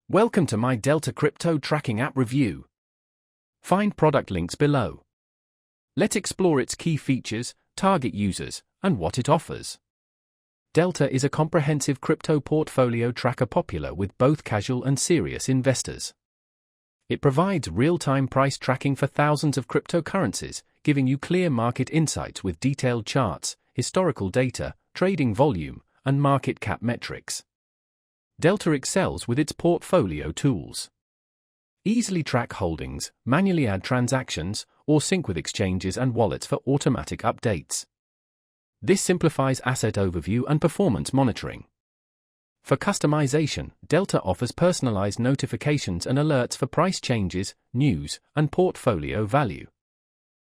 Welcome to my Delta Crypto Tracking App review. Find product links below. Let's explore its key features, target users, and what it offers. Delta is a comprehensive crypto portfolio tracker popular with both casual and serious investors. It provides real-time price tracking for thousands of cryptocurrencies, giving you clear market insights with detailed charts, historical data, trading volume, and market cap metrics. Delta excels with its portfolio tools. Easily track holdings, manually add transactions, or sync with exchanges and wallets for automatic updates. This simplifies asset overview and performance monitoring. For customization, Delta offers personalized notifications and alerts for price changes, news, and portfolio value.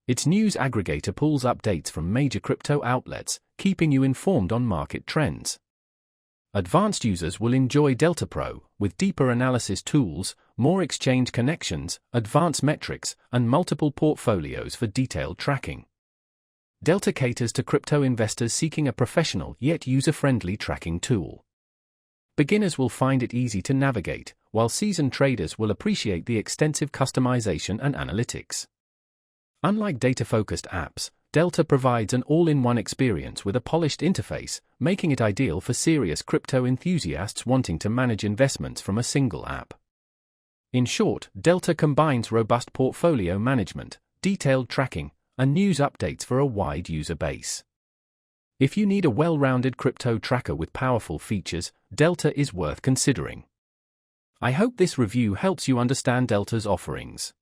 Its news aggregator pulls updates from major crypto outlets, keeping you informed on market trends. Advanced users will enjoy Delta Pro, with deeper analysis tools, more exchange connections, advanced metrics, and multiple portfolios for detailed tracking. Delta caters to crypto investors seeking a professional yet user-friendly tracking tool. Beginners will find it easy to navigate, while seasoned traders will appreciate the extensive customization and analytics. Unlike data-focused apps, Delta provides an all-in-one experience with a polished interface, making it ideal for serious crypto enthusiasts wanting to manage investments from a single app. In short, Delta combines robust portfolio management, detailed tracking, and news updates for a wide user base. If you need a well-rounded crypto tracker with powerful features, Delta is worth considering. I hope this review helps you understand Delta's offerings.